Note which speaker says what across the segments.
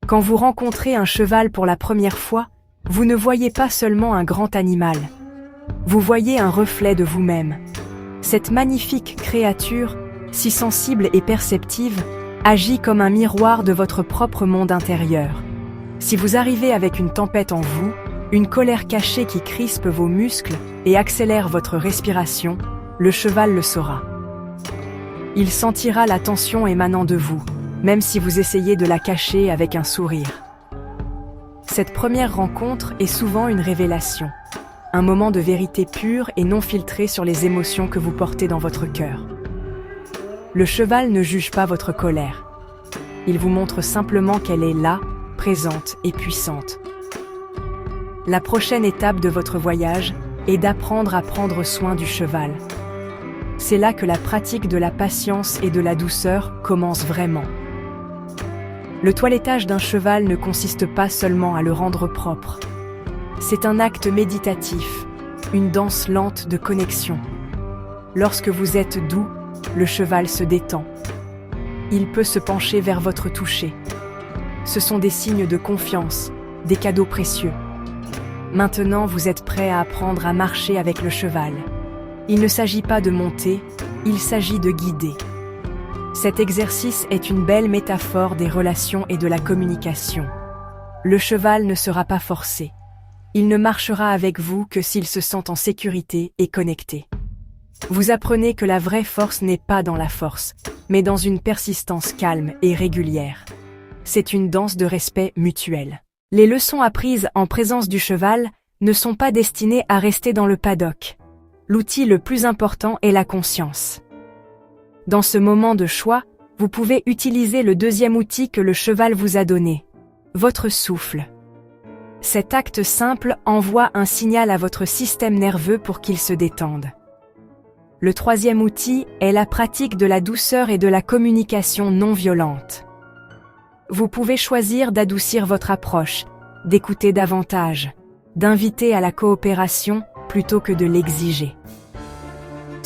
Speaker 1: Quand vous rencontrez un cheval pour la première fois, vous ne voyez pas seulement un grand animal. Vous voyez un reflet de vous-même. Cette magnifique créature, si sensible et perceptive, agit comme un miroir de votre propre monde intérieur. Si vous arrivez avec une tempête en vous, une colère cachée qui crispe vos muscles et accélère votre respiration, le cheval le saura. Il sentira la tension émanant de vous, même si vous essayez de la cacher avec un sourire. Cette première rencontre est souvent une révélation, un moment de vérité pure et non filtrée sur les émotions que vous portez dans votre cœur. Le cheval ne juge pas votre colère. Il vous montre simplement qu'elle est là, présente et puissante. La prochaine étape de votre voyage est d'apprendre à prendre soin du cheval. C'est là que la pratique de la patience et de la douceur commence vraiment. Le toilettage d'un cheval ne consiste pas seulement à le rendre propre. C'est un acte méditatif, une danse lente de connexion. Lorsque vous êtes doux, le cheval se détend. Il peut se pencher vers votre toucher. Ce sont des signes de confiance, des cadeaux précieux. Maintenant, vous êtes prêt à apprendre à marcher avec le cheval. Il ne s'agit pas de monter, il s'agit de guider. Cet exercice est une belle métaphore des relations et de la communication. Le cheval ne sera pas forcé. Il ne marchera avec vous que s'il se sent en sécurité et connecté. Vous apprenez que la vraie force n'est pas dans la force, mais dans une persistance calme et régulière. C'est une danse de respect mutuel. Les leçons apprises en présence du cheval ne sont pas destinées à rester dans le paddock. L'outil le plus important est la conscience. Dans ce moment de choix, vous pouvez utiliser le deuxième outil que le cheval vous a donné, votre souffle. Cet acte simple envoie un signal à votre système nerveux pour qu'il se détende. Le troisième outil est la pratique de la douceur et de la communication non violente. Vous pouvez choisir d'adoucir votre approche, d'écouter davantage, d'inviter à la coopération plutôt que de l'exiger.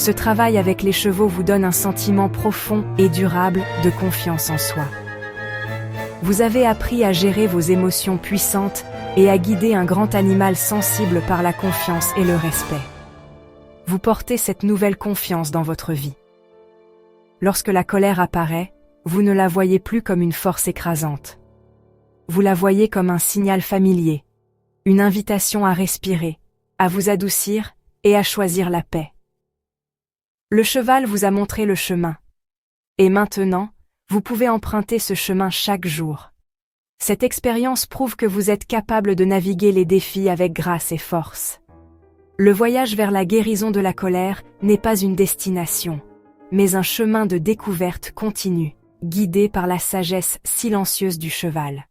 Speaker 1: Ce travail avec les chevaux vous donne un sentiment profond et durable de confiance en soi. Vous avez appris à gérer vos émotions puissantes et à guider un grand animal sensible par la confiance et le respect. Vous portez cette nouvelle confiance dans votre vie. Lorsque la colère apparaît, vous ne la voyez plus comme une force écrasante. Vous la voyez comme un signal familier, une invitation à respirer, à vous adoucir et à choisir la paix. Le cheval vous a montré le chemin. Et maintenant, vous pouvez emprunter ce chemin chaque jour. Cette expérience prouve que vous êtes capable de naviguer les défis avec grâce et force. Le voyage vers la guérison de la colère n'est pas une destination, mais un chemin de découverte continue, guidé par la sagesse silencieuse du cheval.